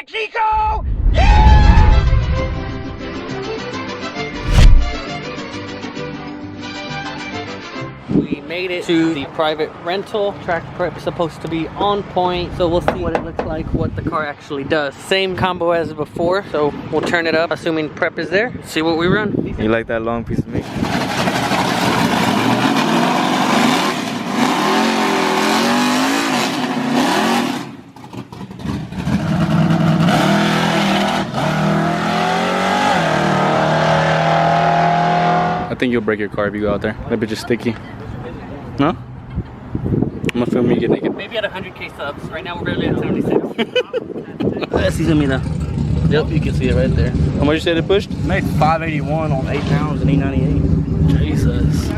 Mexico! Yeah! We made it to the private rental. Track prep is supposed to be on point, so we'll see what it looks like, what the car actually does. Same combo as before, so we'll turn it up, assuming prep is there. See what we run. You like that long piece of meat? I think you'll break your car if you go out there. That bitch is sticky. No? I'm gonna film you get naked. Maybe at 100K subs. Right now we're barely at 76. Let's see me now. Yep, you can see it right there. How much you said it pushed? Made 581 on 8 pounds and E98. Jesus.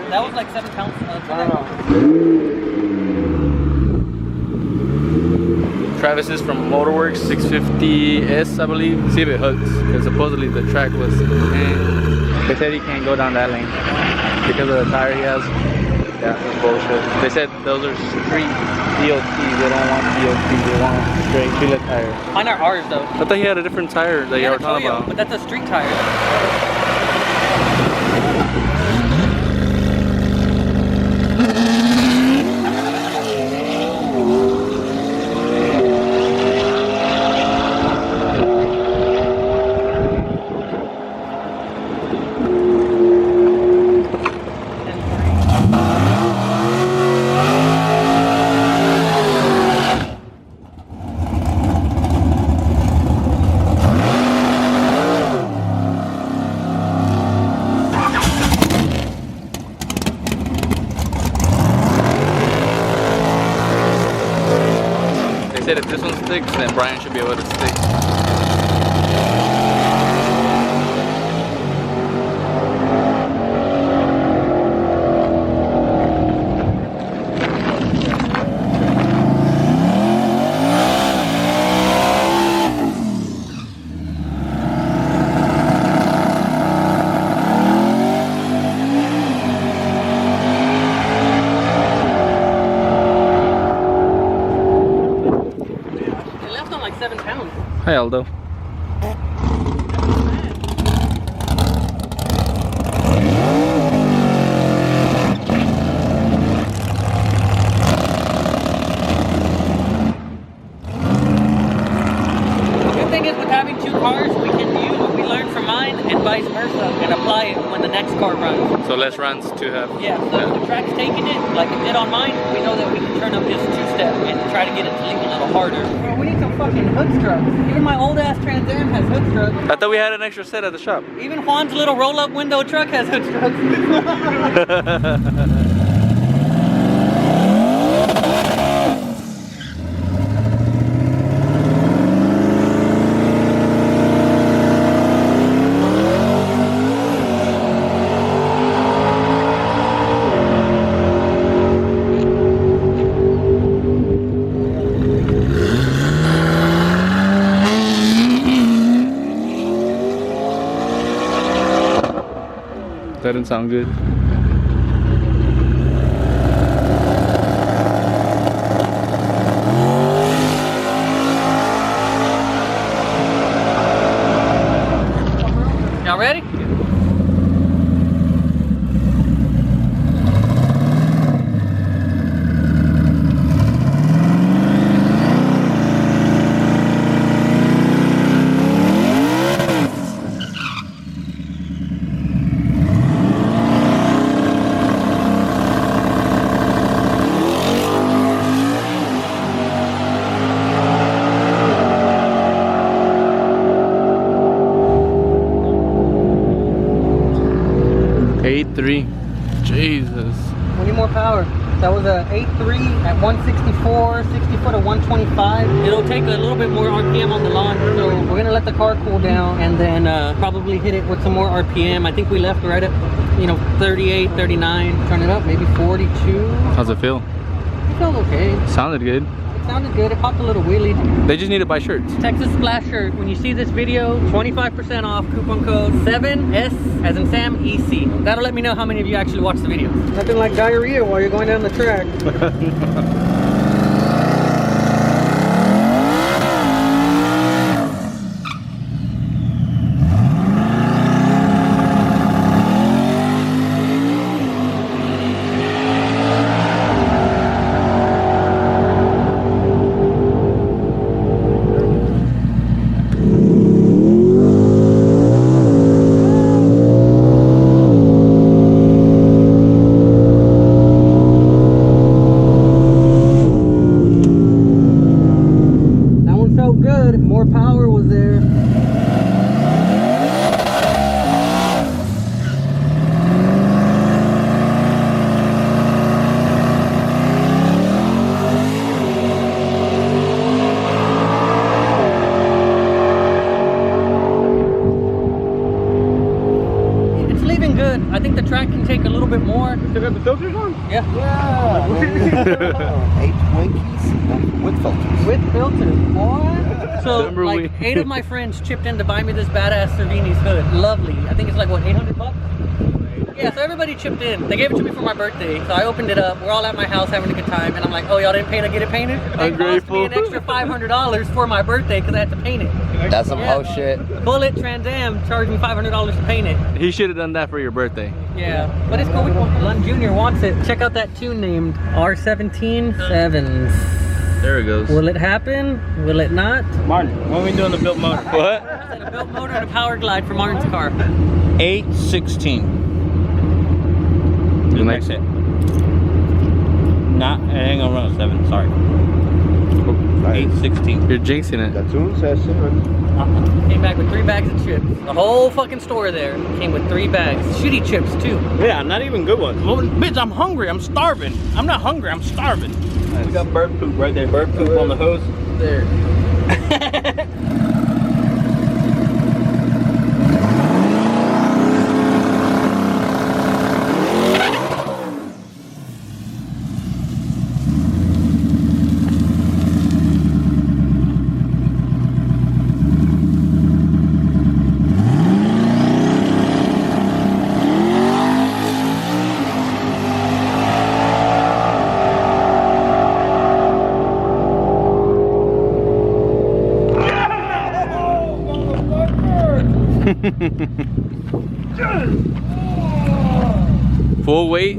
That was like 7 pounds. Travis is from Motorworks 650S, I believe. See if it hooks, because supposedly the track was. They said he can't go down that lane because of the tire he has. Yeah, that's bullshit. They said those are street DOT. They don't want DOT. They want straight billet tires. Mine are ours though. I thought he had a different tire that you were talking about. But that's a street tire. Said if this one sticks, then Brian should be able to stick. Hi Aldo. The thing is, with having 2 cars, we can use what we learned from mine and vice versa and apply it when the next car runs. So less runs to have. Yeah, so if the track's taking it, like it did on mine, we know that we can turn up just 2-step and try to get it to leak a little harder. Bro, we need some fucking hood struts. Even my old ass Trans Am has hood struts. I thought we had an extra set at the shop. Even Juan's little roll-up window truck has hood struts. That didn't sound good. Y'all ready? Jesus. We need more power. That was a 8.3 at 164, 60 foot at 125. It'll take a little bit more RPM on the launch, so we're gonna let the car cool down and then probably hit it with some more RPM. I think we left right at, you know, 38, 39. Turn it up, maybe 42. How's it feel? It felt okay. Sounded good. Sounded good. It popped a little wheelie. They just need to buy shirts. Texas Splash shirt. When you see this video, 25% off. Coupon code 7S as in Sam EC. That'll let me know how many of you actually watched the video. Nothing like diarrhea while you're going down the track. Good, more power was there. It's leaving good. I think the track can take a little bit more. Still got the filters on? Yeah. Yeah. 8 Twinkies with filters. With filters. What? So, Remember like, 8 of my friends chipped in to buy me this badass Cervini's hood. Lovely. I think it's like, what, 800 bucks? Yeah, so everybody chipped in. They gave it to me for my birthday. So I opened it up. We're all at my house having a good time. And I'm like, oh, y'all didn't pay to get it painted? They cost me an extra $500 for my birthday because I had to paint it. That's some hoe shit. Bullet Trans Am charged me $500 to paint it. He should have done that for your birthday. Yeah, but it's cool. Lund Jr. wants it. Check out that tune named R17 7's. There it goes. Will it happen? Will it not? Martin, when are we doing the built motor? What? I said a built motor and a power glide for Martin's car. 816. Next it. Not, it ain't gonna run a 7, sorry. 816. You're jinxing it. The tune says 7. Came back with 3 bags of chips. The whole fucking store there came with 3 bags. Shitty chips too. Yeah, not even good ones. Well, bitch, I'm hungry, I'm starving. I'm not hungry, I'm starving. We got bird poop right there, bird poop on the hose. There. Full weight.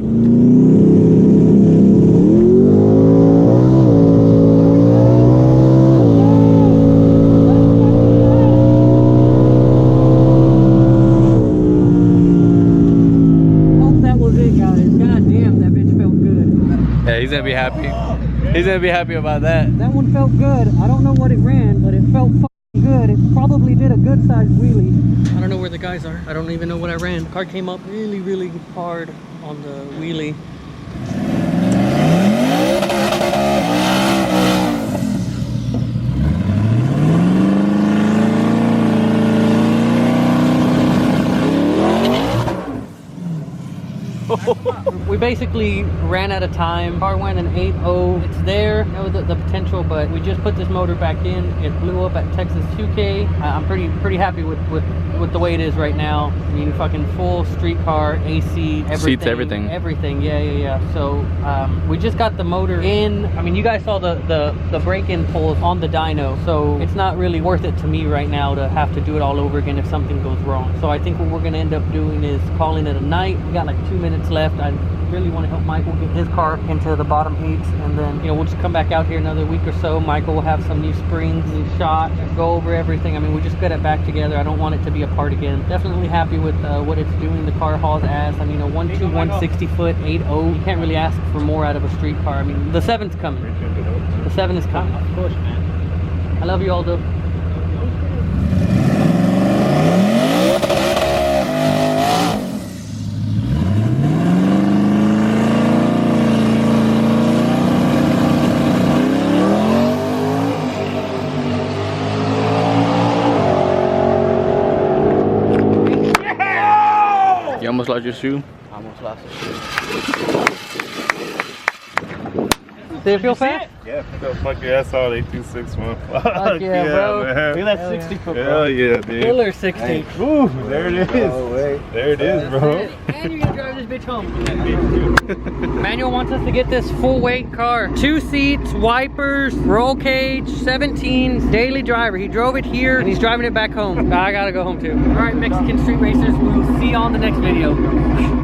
That was it, guys. God damn, that bitch felt good. Yeah, he's gonna be happy. He's gonna be happy about that. That one felt good. I don't know what it ran, but it felt fucking good. It probably did a good sized wheelie. I don't know where the guys are. I don't even know what I ran. The car came up really, really hard on the wheelie. We basically ran out of time. Car went an 8.0. It's there, you know, the potential, but we just put this motor back in. It blew up at Texas 2K. I'm pretty happy with the way it is right now. I mean, fucking full street car, AC, everything. Seats, everything. Everything, yeah. So we just got the motor in. I mean, you guys saw the break-in pulls on the dyno, so it's not really worth it to me right now to have to do it all over again if something goes wrong. So I think what we're gonna end up doing is calling it a night. We got like 2 minutes left. I really want to help Michael get his car into the bottom heats, and then, you know, we'll just come back out here another week or so. Michael will have some new springs, new shocks, go over everything. I mean, we just got it back together. I don't want it to be apart again. Definitely happy with what it's doing. The car hauls ass. I mean, a 1.2 160 foot 8.0. You can't really ask for more out of a street car. I mean, the 7's coming. The 7 is coming. Of course, man. I love you all, though. You almost lost your shoe? Almost lost a shoe. Did it feel fast? Yeah, fuck yeah, that's all 8261. Fuck yeah, bro. Man. Look at that 60 foot, bro. Hell yeah, dude. Killer 60. Ooh, there it is. No way. There it is, bro. And you're gonna drive this bitch home. Manuel wants us to get this full weight car. 2 seats, wipers, roll cage, 17s, daily driver. He drove it here and he's driving it back home. I gotta go home too. All right, Mexican Street Racers, we'll see you on the next video.